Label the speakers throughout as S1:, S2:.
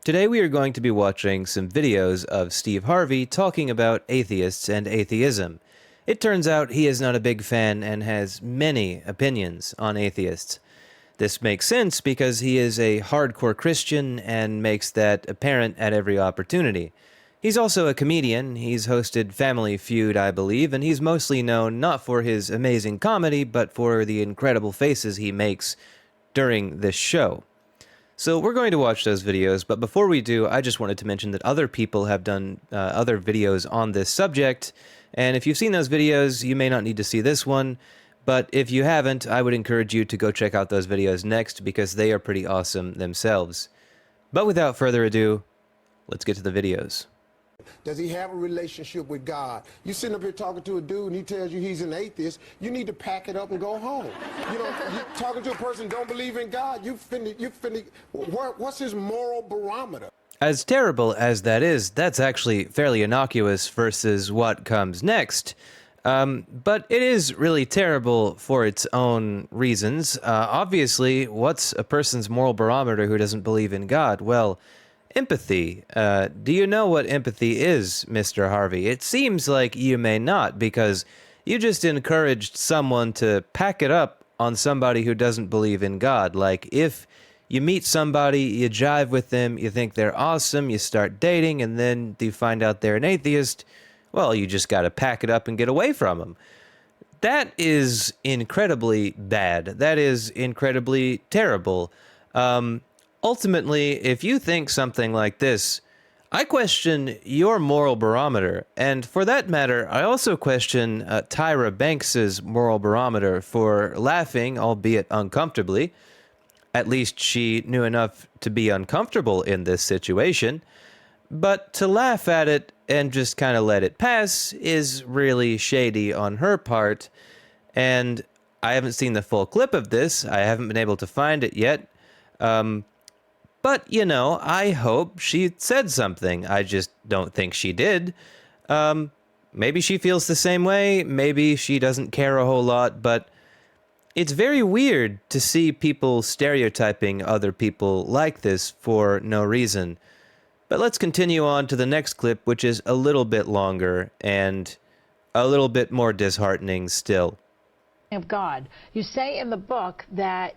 S1: Today we are going to be watching some videos of Steve Harvey talking about atheists and atheism. It turns out he is not a big fan and has many opinions on atheists. This makes sense because he is a hardcore Christian and makes that apparent at every opportunity. He's also a comedian. He's hosted Family Feud, I believe, and he's mostly known not for his amazing comedy, but for the incredible faces he makes during this show. So we're going to watch those videos, but before we do, I just wanted to mention that other people have done other videos on this subject, and if you've seen those videos, you may not need to see this one, but if you haven't, I would encourage you to go check out those videos next because they are pretty awesome themselves. But without further ado, let's get to the videos.
S2: Does he have a relationship with God? You sitting up here talking to a dude and he tells you he's an atheist, you need to pack it up and go home. You know, you talking to a person who don't believe in God, what's his moral barometer?
S1: As terrible as that is, that's actually fairly innocuous versus what comes next. But it is really terrible for its own reasons. Obviously, what's a person's moral barometer who doesn't believe in God? Well, empathy. Do you know what empathy is, Mr. Harvey? It seems like you may not, because you just encouraged someone to pack it up on somebody who doesn't believe in God. Like, if you meet somebody, you jive with them, you think they're awesome, you start dating, and then you find out they're an atheist, well, you just gotta pack it up and get away from them. That is incredibly bad. That is incredibly terrible. Ultimately, if you think something like this, I question your moral barometer, and for that matter, I also question Tyra Banks's moral barometer for laughing, albeit uncomfortably. At least she knew enough to be uncomfortable in this situation, but to laugh at it and just kind of let it pass is really shady on her part, and I haven't seen the full clip of this. I haven't been able to find it yet. But, you know, I hope she said something. I just don't think she did. Maybe she feels the same way. Maybe she doesn't care a whole lot. But it's very weird to see people stereotyping other people like this for no reason. But let's continue on to the next clip, which is a little bit longer and a little bit more disheartening still.
S3: Of God. You say in the book that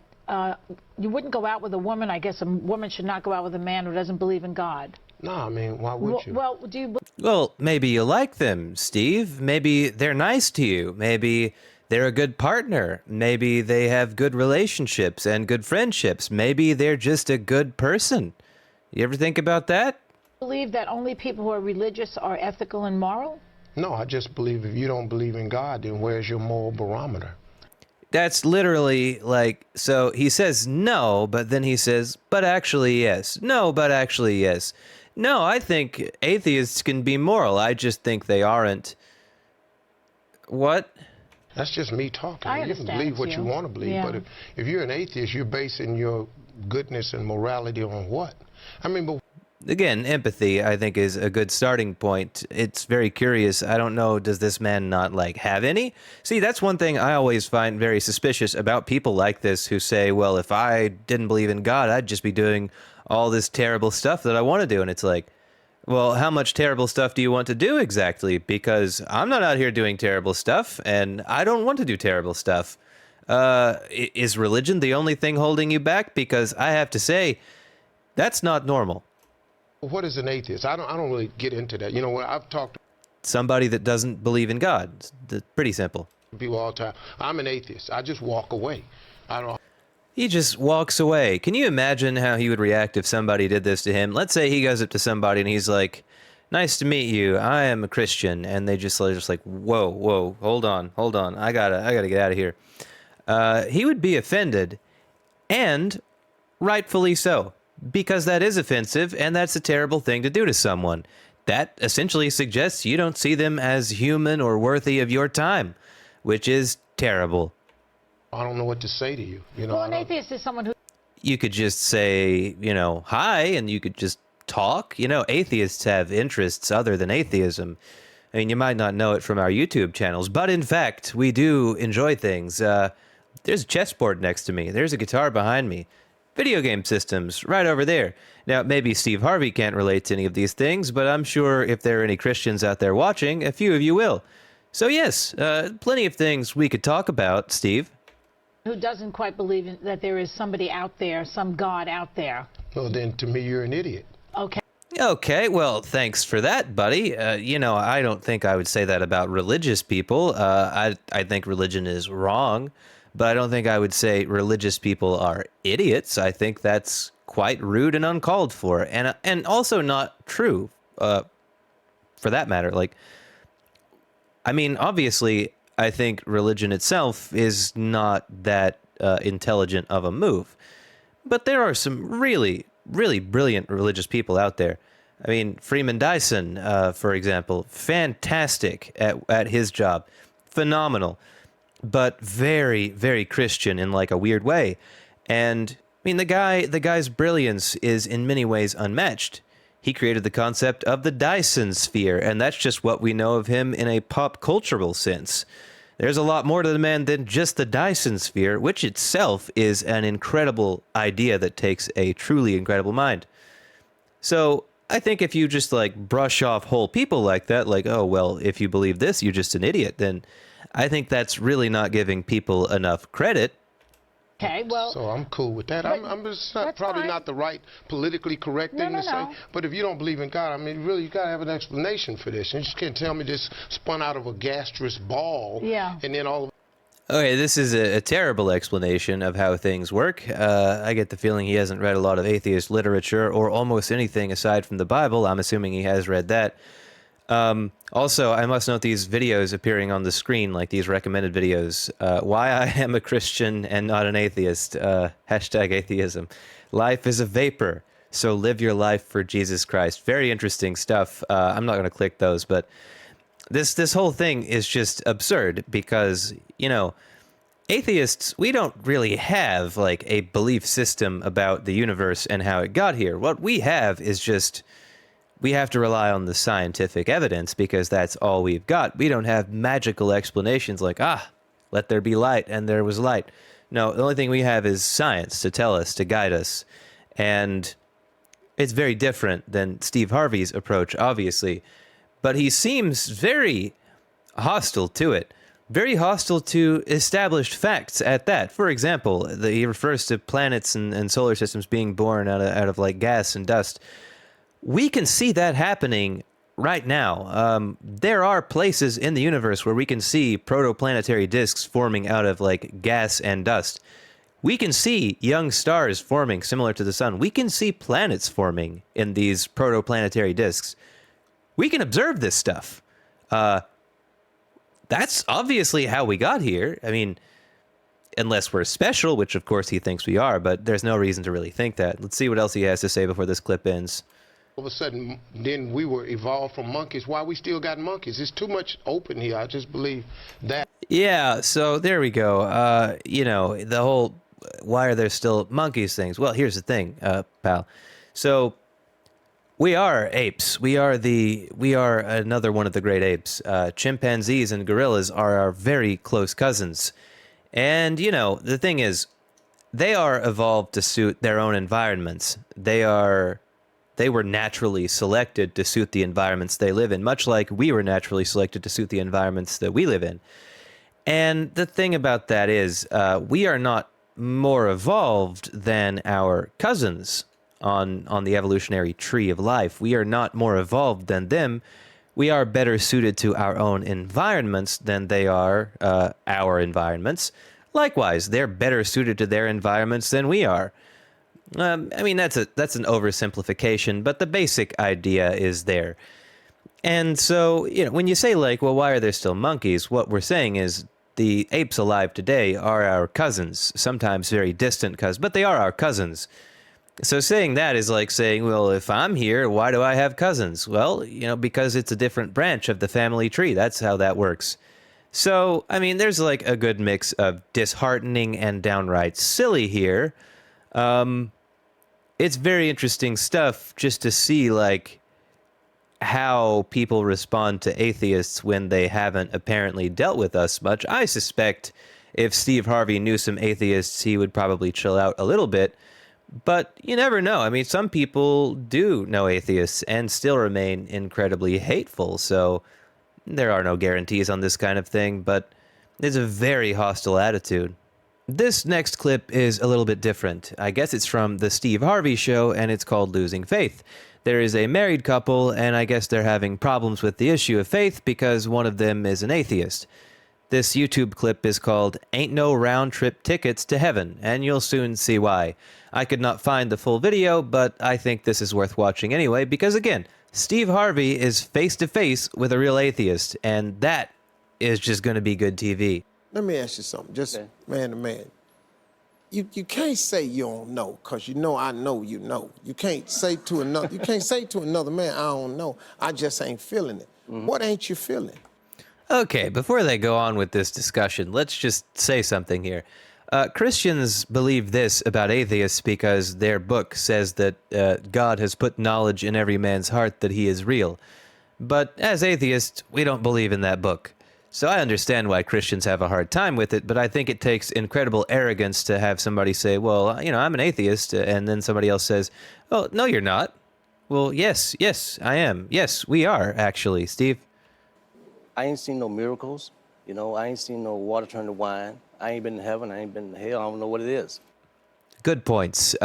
S3: you wouldn't go out with a woman. I guess a woman should not go out with a man who doesn't believe in God.
S2: No, I mean, why would you?
S3: Well, do you...
S1: Well, maybe you like them, Steve. Maybe they're nice to you. Maybe they're a good partner. Maybe they have good relationships and good friendships. Maybe they're just a good person. You ever think about that?
S3: Believe that only people who are religious are ethical and moral?
S2: No, I just believe if you don't believe in God, then where's your moral barometer?
S1: That's literally like, so he says no, but then he says, but actually yes. No, but actually yes. No, I think atheists can be moral. I just think they aren't. What?
S2: That's just me talking.
S3: I
S2: You can
S3: understand
S2: believe what
S3: you.
S2: you want to believe,
S3: Yeah.
S2: but if you're an atheist, you're basing your goodness and morality on what? I mean, but
S1: Again, empathy, I think, is a good starting point. It's very curious. I don't know, does this man not, like, have any? See, that's one thing I always find very suspicious about people like this who say, well, if I didn't believe in God, I'd just be doing all this terrible stuff that I want to do. And it's like, well, how much terrible stuff do you want to do exactly? Because I'm not out here doing terrible stuff, and I don't want to do terrible stuff. Is religion the only thing holding you back? Because I have to say, that's not normal.
S2: what is an atheist? I don't really get into that. You know, when I've talked
S1: Somebody that doesn't believe in God. It's pretty simple.
S2: to people all the time, I'm an atheist. I just walk away. I don't.
S1: He just walks away. Can you imagine how he would react if somebody did this to him? Let's say he goes up to somebody and he's like, nice to meet you. I am a Christian. And they just like, whoa, hold on. I gotta get out of here. He would be offended, and rightfully so, because that is offensive and that's a terrible thing to do to someone. That essentially suggests you don't see them as human or worthy of your time, which is terrible.
S2: I don't know what to say to you. You know,
S3: Well,
S2: I
S3: an
S2: don't-
S3: atheist is someone who...
S1: You could just say, you know, hi, and you could just talk. You know, atheists have interests other than atheism. I mean, you might not know it from our YouTube channels, but in fact, we do enjoy things. There's a chessboard next to me. There's a guitar behind me. video game systems right over there. Now, maybe Steve Harvey can't relate to any of these things, but I'm sure if there are any Christians out there watching, a few of you will. So yes, plenty of things we could talk about, Steve.
S3: Who doesn't quite believe that there is somebody out there, some God out there.
S2: Well, then to me, you're an idiot.
S3: Okay.
S1: Okay, well, thanks for that, buddy. I don't think I would say that about religious people. I think religion is wrong, but I don't think I would say religious people are idiots. I think that's quite rude and uncalled for, and also not true, for that matter. Like, I mean, obviously, I think religion itself is not that intelligent of a move, but there are some really, really brilliant religious people out there. I mean, Freeman Dyson, for example, fantastic at his job, phenomenal, but very, very Christian in like a weird way. And I mean, the guy's brilliance is in many ways unmatched. He created the concept of the Dyson sphere, and that's just what we know of him in a pop cultural sense. There's a lot more to the man than just the Dyson sphere, which itself is an incredible idea that takes a truly incredible mind. So I think if you just like brush off whole people like that, like, oh, well, if you believe this, you're just an idiot, then I think that's really not giving people enough credit.
S3: Okay, well.
S2: So I'm cool with that. I'm just probably not the right politically correct thing to say. But if you don't believe in God, I mean, really, you got to have an explanation for this. You just can't tell me this spun out of a gastrous ball.
S3: Yeah.
S2: And then all of
S1: Okay, this is a terrible explanation of how things work. I get the feeling he hasn't read a lot of atheist literature or almost anything aside from the Bible. I'm assuming he has read that. Also, I must note these videos appearing on the screen, like these recommended videos. Why I am a Christian and not an atheist. Hashtag atheism. Life is a vapor, so live your life for Jesus Christ. Very interesting stuff. I'm not going to click those, but this whole thing is just absurd because, atheists, we don't really have like a belief system about the universe and how it got here. What we have is just, we have to rely on the scientific evidence because that's all we've got. We don't have magical explanations like, let there be light and there was light. No, the only thing we have is science to tell us, to guide us. And it's very different than Steve Harvey's approach, obviously. But he seems very hostile to it, very hostile to established facts at that. For example, he refers to planets and solar systems being born out of like gas and dust. We can see that happening right now. There are places in the universe where we can see protoplanetary disks forming out of like gas and dust. We can see young stars forming similar to the sun. We can see planets forming in these protoplanetary disks. We can observe this stuff. That's obviously how we got here. I mean, unless we're special, which of course he thinks we are, but there's no reason to really think that. Let's see what else he has to say before this clip ends.
S2: a sudden, then we were evolved from monkeys. Why we still got monkeys? It's too much open here. I just believe that.
S1: Yeah, so there we go. The whole why are there still monkeys things? Well, here's the thing, pal. So we are apes. We are another one of the great apes. Chimpanzees and gorillas are our very close cousins. And, the thing is, they are evolved to suit their own environments. They were naturally selected to suit the environments they live in, much like we were naturally selected to suit the environments that we live in. And the thing about that is, we are not more evolved than our cousins on the evolutionary tree of life. We are not more evolved than them. We are better suited to our own environments than they are our environments. Likewise, they're better suited to their environments than we are. That's an oversimplification, but the basic idea is there. And so, when you say why are there still monkeys? What we're saying is the apes alive today are our cousins, sometimes very distant cousins, but they are our cousins. So saying that is like saying, well, if I'm here, why do I have cousins? Well, because it's a different branch of the family tree. That's how that works. So, there's a good mix of disheartening and downright silly here. It's very interesting stuff just to see, how people respond to atheists when they haven't apparently dealt with us much. I suspect if Steve Harvey knew some atheists, he would probably chill out a little bit. But you never know. I mean, some people do know atheists and still remain incredibly hateful, so there are no guarantees on this kind of thing, but it's a very hostile attitude. This next clip is a little bit different. I guess it's from the Steve Harvey show, and it's called Losing Faith. There is a married couple, and I guess they're having problems with the issue of faith because one of them is an atheist. This YouTube clip is called Ain't No Round Trip Tickets to Heaven, and you'll soon see why. I could not find the full video, but I think this is worth watching anyway, because again, Steve Harvey is face to face with a real atheist, and that is just going to be good TV.
S2: Let me ask you something, just man to man. You can't say you don't know, because you know I know you know. You can't say to another man, I don't know. I just ain't feeling it. What ain't you feeling?
S1: Okay, before they go on with this discussion, let's just say something here. Christians believe this about atheists because their book says that God has put knowledge in every man's heart that he is real. But as atheists, we don't believe in that book. So I understand why Christians have a hard time with it, but I think it takes incredible arrogance to have somebody say, well, you know, I'm an atheist, and then somebody else says, oh, no, you're not. Well, yes, I am. Yes, we are, actually, Steve.
S4: I ain't seen no miracles. You know, I ain't seen no water turn to wine. I ain't been to heaven. I ain't been to hell. I don't know what it is.
S1: Good points.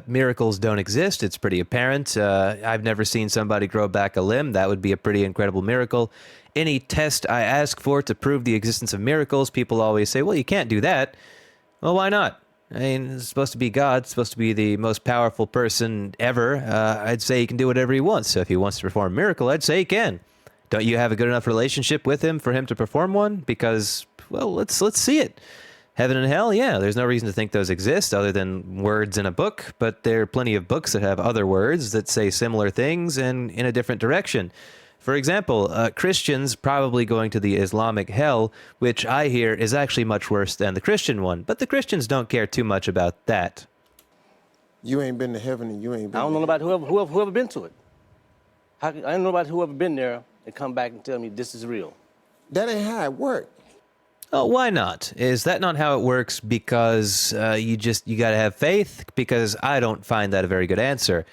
S1: Miracles don't exist. It's pretty apparent. I've never seen somebody grow back a limb. That would be a pretty incredible miracle. Any test I ask for to prove the existence of miracles, people always say, well, you can't do that. Well, why not? I mean, it's supposed to be God. It's supposed to be the most powerful person ever. I'd say he can do whatever he wants. So if he wants to perform a miracle, I'd say he can. Don't you have a good enough relationship with him for him to perform one? Because, well, let's see it. Heaven and hell, yeah, there's no reason to think those exist other than words in a book, but there are plenty of books that have other words that say similar things and in a different direction. For example, Christians probably going to the Islamic hell, which I hear is actually much worse than the Christian one, but the Christians don't care too much about that.
S2: You ain't been to heaven and you ain't been
S4: I don't know about whoever been to it. I don't know about whoever been there and come back and tell me this is real.
S2: That ain't how it works.
S1: Oh, why not? Is that not how it works because you got to have faith? Because I don't find that a very good answer.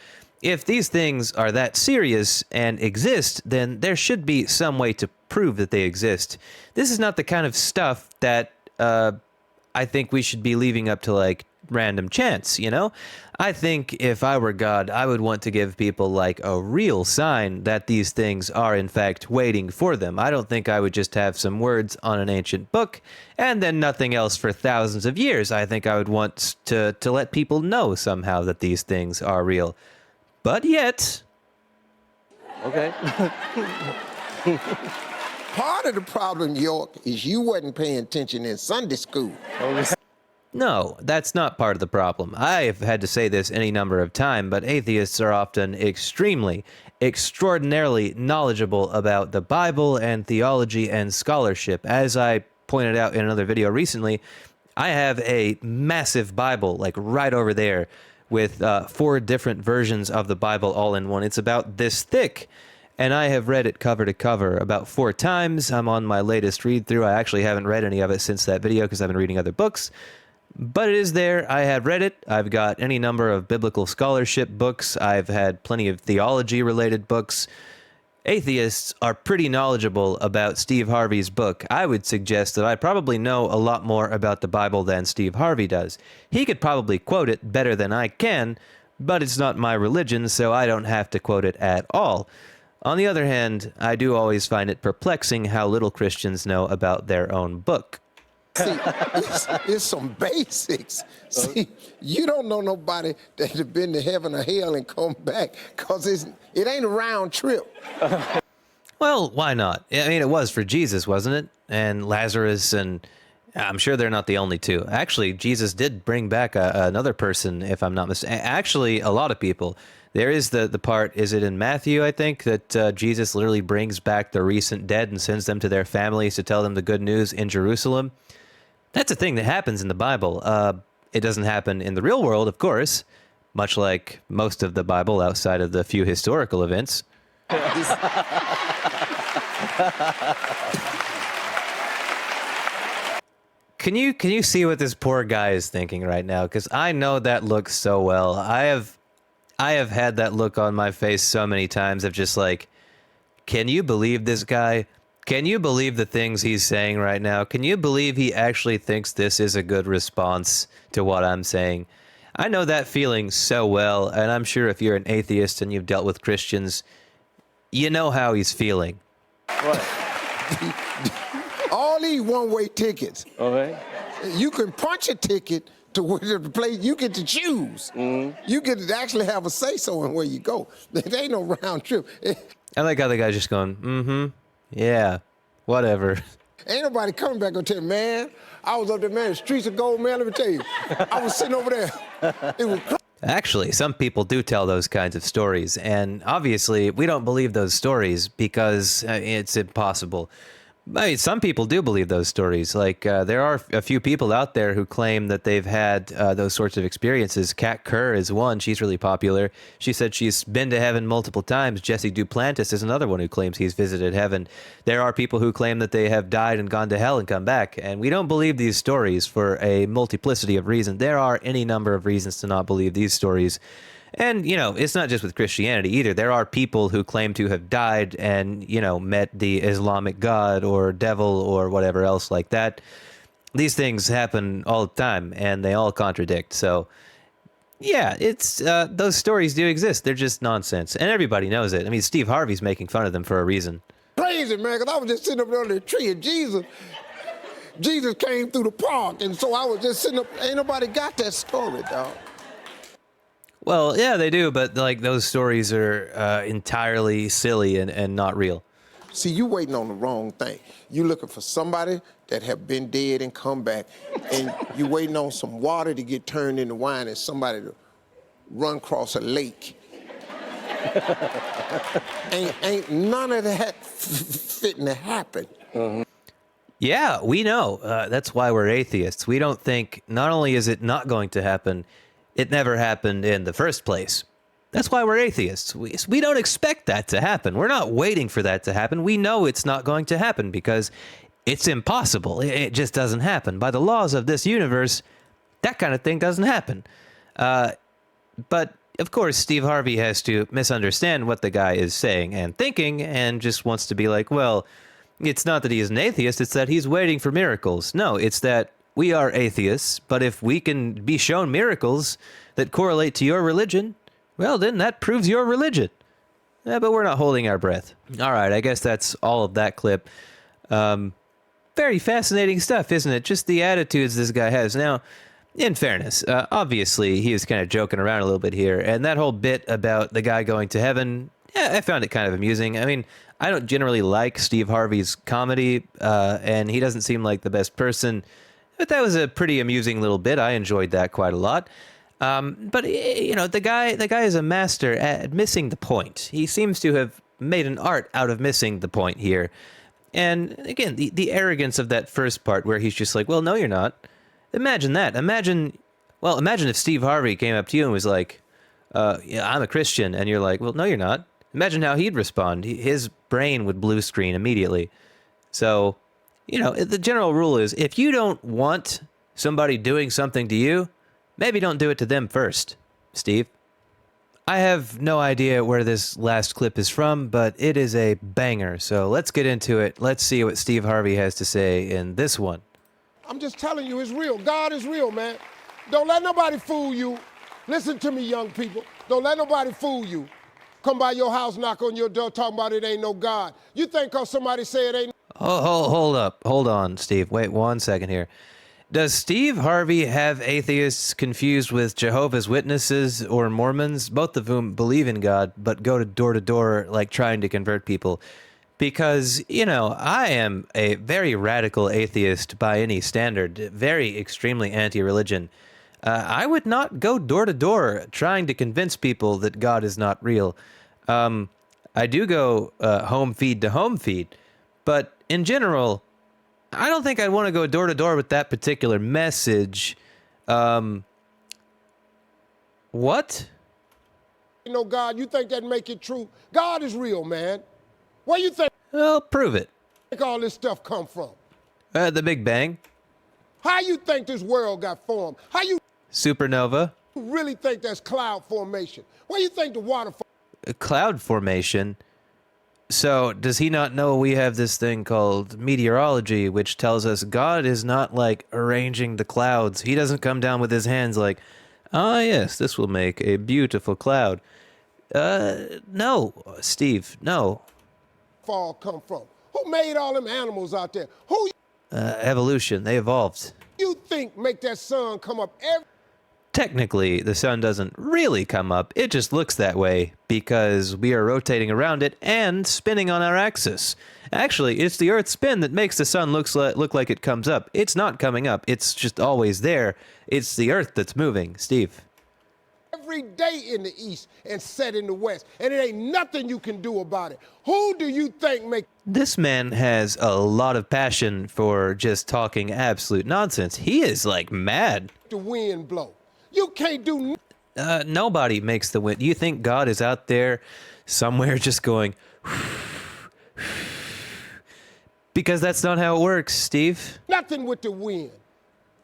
S1: If these things are that serious and exist, then there should be some way to prove that they exist. This is not the kind of stuff that I think we should be leaving up to, like, random chance, you know? I think if I were God, I would want to give people, like, a real sign that these things are, in fact, waiting for them. I don't think I would just have some words on an ancient book and then nothing else for thousands of years. I think I would want to let people know somehow that these things are real. But yet...
S4: Okay.
S2: Part of the problem, York, is you wasn't paying attention in Sunday school.
S1: No, that's not part of the problem. I've had to say this any number of times, but atheists are often extraordinarily knowledgeable about the Bible and theology and scholarship. As I pointed out in another video recently, I have a massive Bible, like right over there, with 4 different versions of the Bible all in one. It's about this thick, and I have read it cover to cover about 4 times. I'm on my latest read-through. I actually haven't read any of it since that video because I've been reading other books. But it is there. I have read it. I've got any number of biblical scholarship books. I've had plenty of theology-related books. Atheists are pretty knowledgeable about Steve Harvey's book. I would suggest that I probably know a lot more about the Bible than Steve Harvey does. He could probably quote it better than I can, but it's not my religion, so I don't have to quote it at all. On the other hand, I do always find it perplexing how little Christians know about their own book.
S2: See, it's some basics. See, you don't know nobody that have been to heaven or hell and come back, because it ain't a round trip.
S1: Well, why not? I mean, it was for Jesus, wasn't it? And Lazarus, and I'm sure they're not the only two. Actually, Jesus did bring back another person, if I'm not mistaken. Actually, a lot of people. There is the part, is it in Matthew, I think, that Jesus literally brings back the recent dead and sends them to their families to tell them the good news in Jerusalem. That's a thing that happens in the Bible. It doesn't happen in the real world, of course, much like most of the Bible outside of the few historical events. Can you see what this poor guy is thinking right now? Because I know that look so well. I have had that look on my face so many times of just like, can you believe this guy? Can you believe the things he's saying right now? Can you believe he actually thinks this is a good response to what I'm saying? I know that feeling so well, and I'm sure if you're an atheist and you've dealt with Christians, you know how he's feeling.
S4: Right.
S2: All these one-way tickets.
S4: Okay.
S2: You can punch a ticket to where the place you get to choose. You get to actually have a say-so in where you go. There ain't no round trip.
S1: I like how the guy's just going, yeah, whatever.
S2: Ain't nobody coming back and tell me, man, I was up there, man, the streets of gold, man, let me tell you. I was sitting over there. It was crazy.
S1: Actually, some people do tell those kinds of stories, and obviously we don't believe those stories because it's impossible. I mean, some people do believe those stories. Like, there are a few people out there who claim that they've had those sorts of experiences. Kat Kerr is one. She's really popular. She said she's been to heaven multiple times. Jesse Duplantis is another one who claims he's visited heaven. There are people who claim that they have died and gone to hell and come back. And we don't believe these stories for a multiplicity of reasons. There are any number of reasons to not believe these stories. And, you know, it's not just with Christianity either. There are people who claim to have died and, you know, met the Islamic God or devil or whatever else like that. These things happen all the time and they all contradict. So, yeah, it's those stories do exist. They're just nonsense. And everybody knows it. I mean, Steve Harvey's making fun of them for a reason.
S2: Crazy, man, because I was just sitting up there under the tree and Jesus came through the park. And so I was just sitting up. Ain't nobody got that story, dog.
S1: Well, yeah, they do, but like those stories are entirely silly and not real.
S2: See, you waiting on the wrong thing. You looking for somebody that have been dead and come back, and you waiting on some water to get turned into wine and somebody to run across a lake. ain't none of that fitting to happen.
S1: Yeah, we know. That's why we're atheists. We don't think not only is it not going to happen, it never happened in the first place. That's why we're atheists. We don't expect that to happen. We're not waiting for that to happen. We know it's not going to happen because it's impossible. It just doesn't happen. By the laws of this universe, that kind of thing doesn't happen. But, of course, Steve Harvey has to misunderstand what the guy is saying and thinking and just wants to be like, well, it's not that he is an atheist, it's that he's waiting for miracles. No, it's that we are atheists, but if we can be shown miracles that correlate to your religion, well, then that proves your religion. But we're not holding our breath. All right, I guess that's all of that clip. Very fascinating stuff, isn't it? Just the attitudes this guy has. Now, in fairness, obviously he was kind of joking around a little bit here, and that whole bit about the guy going to heaven, yeah, I found it kind of amusing. I mean, I don't generally like Steve Harvey's comedy, and he doesn't seem like the best person. But that was a pretty amusing little bit. I enjoyed that quite a lot. But, you know, the guy is a master at missing the point. He seems to have made an art out of missing the point here. And, again, the arrogance of that first part where he's just like, well, no, you're not. Imagine that. Imagine if Steve Harvey came up to you and was like, yeah, I'm a Christian. And you're like, well, no, you're not. Imagine how he'd respond. His brain would blue screen immediately. So, you know, the general rule is if you don't want somebody doing something to you, maybe don't do it to them first, Steve. I have no idea where this last clip is from, but it is a banger. So let's get into it. Let's see what Steve Harvey has to say in this one.
S2: I'm just telling you, it's real. God is real, man. Don't let nobody fool you. Listen to me, young people. Don't let nobody fool you. Come by your house, knock on your door, talking about it ain't no God. You think because somebody say it ain't...
S1: Oh, hold up. Hold on, Steve. Wait 1 second here. Does Steve Harvey have atheists confused with Jehovah's Witnesses or Mormons, both of whom believe in God, but go to door, like trying to convert people? Because, you know, I am a very radical atheist by any standard, very extremely anti-religion. I would not go door to door trying to convince people that God is not real. I do go home feed to home feed, but in general, I don't think I'd want to go door to door with that particular message. What?
S2: You know, God, you think that make it true? God is real, man. Where you think
S1: Well, prove it.
S2: all this stuff come from?
S1: The Big Bang.
S2: How you think this world got formed? How you
S1: Supernova.
S2: really think that's cloud formation? Where you think the water
S1: Cloud formation. So, does he not know we have this thing called meteorology, which tells us God is not like arranging the clouds? He doesn't come down with his hands like, ah, yes, this will make a beautiful cloud. No, Steve, no.
S2: fall come from? Who made all them animals out there? Who
S1: Evolution, they evolved.
S2: you think make that sun come up every
S1: Technically, the sun doesn't really come up, it just looks that way because we are rotating around it and spinning on our axis. Actually, it's the Earth's spin that makes the sun look like it comes up. It's not coming up, it's just always there. It's the Earth that's moving, Steve.
S2: day in the East and set in the West, and it ain't nothing you can do about it? Who do you think make
S1: This man has a lot of passion for just talking absolute nonsense. He is like mad.
S2: the wind blow? You can't do
S1: Nobody makes the wind. You think God is out there somewhere just going, because that's not how it works, Steve.
S2: nothing with the wind.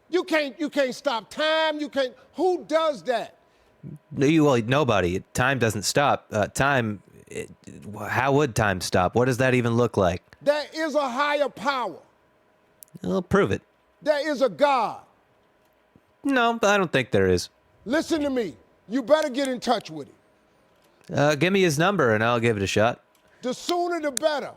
S2: You can't stop time. You can't. Who does that?
S1: Nobody. Time doesn't stop. How would time stop? What does that even look like?
S2: There is a higher power.
S1: Well, prove it.
S2: There is a God.
S1: No, I don't think there is.
S2: Listen to me. You better get in touch with him.
S1: Give me his number and I'll give it a shot.
S2: The sooner the better.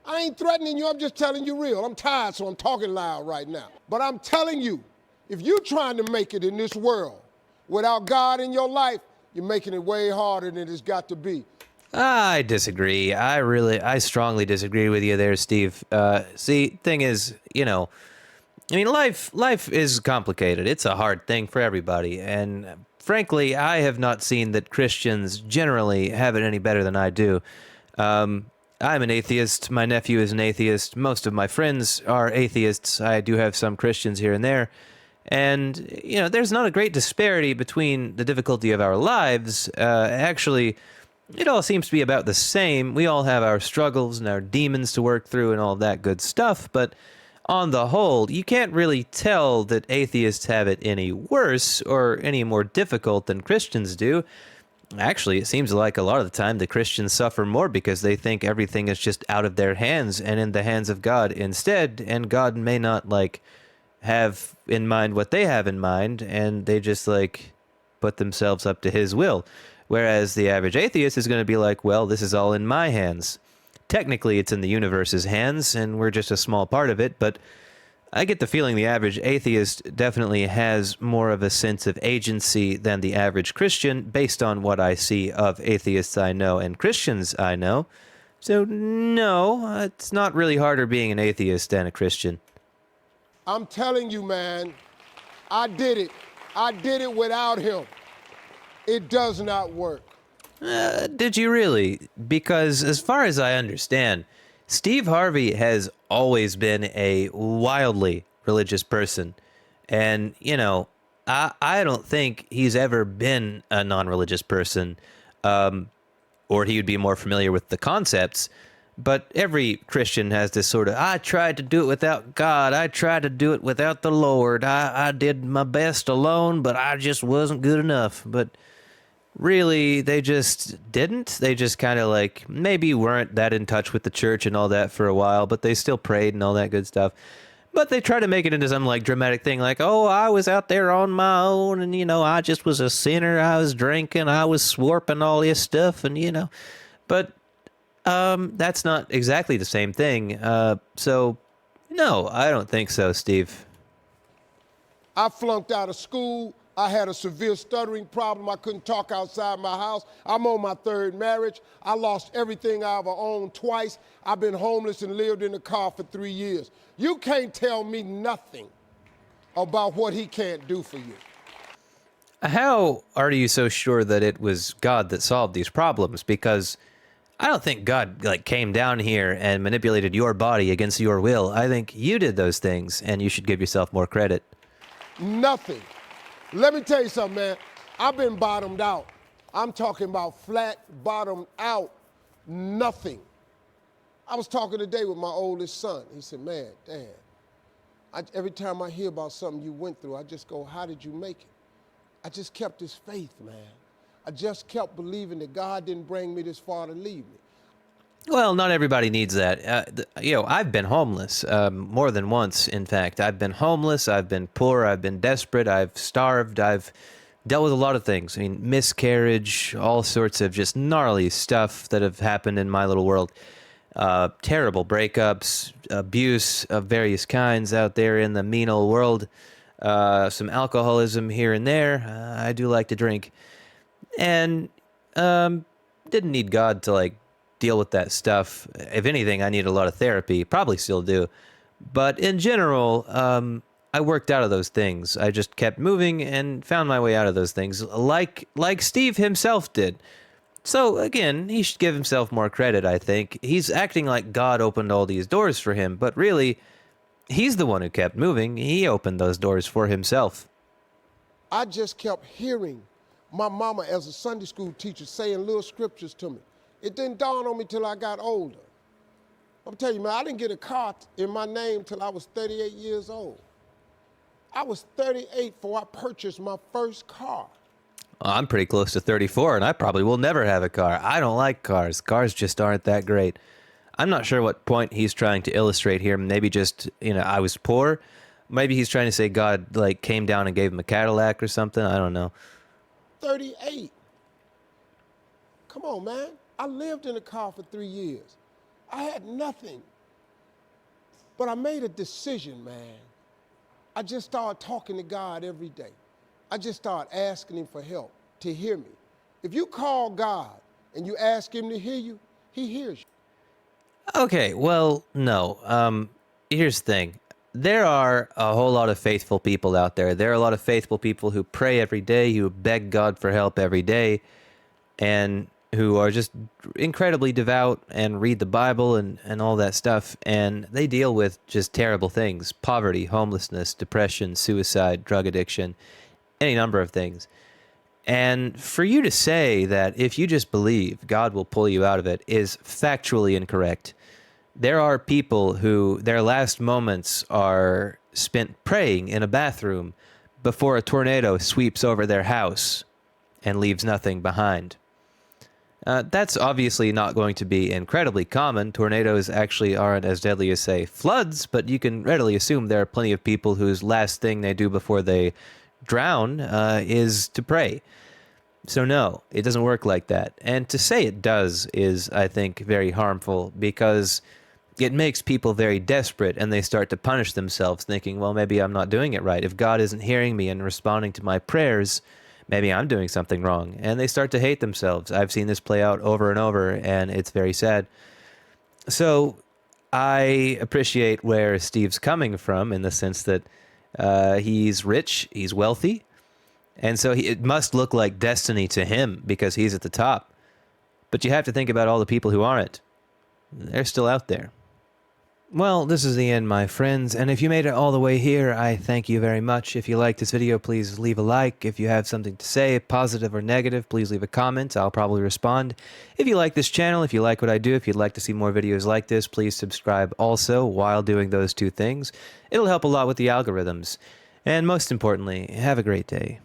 S2: I ain't threatening you. I'm just telling you real. I'm tired, so I'm talking loud right now. But I'm telling you, if you're trying to make it in this world without God in your life, you're making it way harder than it's got to be.
S1: I disagree. I strongly disagree with you there, Steve. See, thing is, life is complicated. It's a hard thing for everybody. And frankly, I have not seen that Christians generally have it any better than I do. I'm an atheist. My nephew is an atheist. Most of my friends are atheists. I do have some Christians here and there. And, there's not a great disparity between the difficulty of our lives. Actually, it all seems to be about the same. We all have our struggles and our demons to work through and all that good stuff. But on the whole, you can't really tell that atheists have it any worse or any more difficult than Christians do. Actually, it seems like a lot of the time the Christians suffer more because they think everything is just out of their hands and in the hands of God instead, and God may not, have in mind what they have in mind, and they just, put themselves up to his will. Whereas the average atheist is going to be like, well, this is all in my hands. Technically, it's in the universe's hands, and we're just a small part of it, but I get the feeling the average atheist definitely has more of a sense of agency than the average Christian, based on what I see of atheists I know and Christians I know. So, no, it's not really harder being an atheist than a Christian.
S2: I'm telling you, man, I did it. I did it without him. It does not work.
S1: Did you really? Because as far as I understand, Steve Harvey has always been a wildly religious person. And, I don't think he's ever been a non-religious person, or he would be more familiar with the concepts. But every Christian has this sort of, I tried to do it without God. I tried to do it without the Lord. I did my best alone, but I just wasn't good enough. But really, they just didn't. They just kind of maybe weren't that in touch with the church and all that for a while, but they still prayed and all that good stuff. But they try to make it into some dramatic thing oh, I was out there on my own and, I just was a sinner. I was drinking. I was swarping all this stuff and, but that's not exactly the same thing. So, no, I don't think so, Steve.
S2: I flunked out of school. I had a severe stuttering problem. I couldn't talk outside my house. I'm on my third marriage. I lost everything I ever owned twice. I've been homeless and lived in a car for 3 years. You can't tell me nothing about what he can't do for you.
S1: How are you so sure that it was God that solved these problems? Because I don't think God came down here and manipulated your body against your will. I think you did those things, and you should give yourself more credit.
S2: Nothing. Let me tell you something, man. I've been bottomed out. I'm talking about flat bottomed out. Nothing. I was talking today with my oldest son. He said, man, Dad, Every time I hear about something you went through, I just go, how did you make it? I just kept this faith, man. I just kept believing that God didn't bring me this far to leave me.
S1: Well, not everybody needs that. I've been homeless more than once, in fact. I've been homeless, I've been poor, I've been desperate, I've starved, I've dealt with a lot of things. I mean, miscarriage, all sorts of just gnarly stuff that have happened in my little world. Terrible breakups, abuse of various kinds out there in the mean old world. Some alcoholism here and there. I do like to drink. And didn't need God to, like, deal with that stuff. If anything, I need a lot of therapy. Probably still do. But in general, I worked out of those things. I just kept moving and found my way out of those things, like Steve himself did. So again, he should give himself more credit, I think. He's acting like God opened all these doors for him, but really, he's the one who kept moving. He opened those doors for himself.
S2: I just kept hearing my mama as a Sunday school teacher saying little scriptures to me. It didn't dawn on me till I got older. I'm telling you, man, I didn't get a car in my name till I was 38 years old. I was 38 before I purchased my first car.
S1: I'm pretty close to 34, and I probably will never have a car. I don't like cars. Cars just aren't that great. I'm not sure what point he's trying to illustrate here. Maybe just, I was poor. Maybe he's trying to say God, like, came down and gave him a Cadillac or something. I don't know.
S2: 38. Come on, man. I lived in a car for 3 years. I had nothing. But I made a decision, man. I just started talking to God every day. I just started asking him for help, to hear me. If you call God and you ask him to hear you, he hears you.
S1: Okay, well, no. Here's the thing. There are a whole lot of faithful people out there. There are a lot of faithful people who pray every day, who beg God for help every day, and who are just incredibly devout and read the Bible and all that stuff. And they deal with just terrible things: poverty, homelessness, depression, suicide, drug addiction, any number of things. And for you to say that if you just believe, God will pull you out of it is factually incorrect. There are people who their last moments are spent praying in a bathroom before a tornado sweeps over their house and leaves nothing behind. That's obviously not going to be incredibly common. Tornadoes actually aren't as deadly as, say, floods, but you can readily assume there are plenty of people whose last thing they do before they drown is to pray. So no, it doesn't work like that. And to say it does is, I think, very harmful, because it makes people very desperate and they start to punish themselves, thinking, well, maybe I'm not doing it right. If God isn't hearing me and responding to my prayers, maybe I'm doing something wrong. And they start to hate themselves. I've seen this play out over and over, and it's very sad. So I appreciate where Steve's coming from, in the sense that he's rich, he's wealthy, and so it must look like destiny to him because he's at the top. But you have to think about all the people who aren't. They're still out there. Well, this is the end, my friends, and if you made it all the way here, I thank you very much. If you liked this video, please leave a like. If you have something to say, positive or negative, please leave a comment. I'll probably respond. If you like this channel, if you like what I do, if you'd like to see more videos like this, please subscribe also while doing those two things. It'll help a lot with the algorithms. And most importantly, have a great day.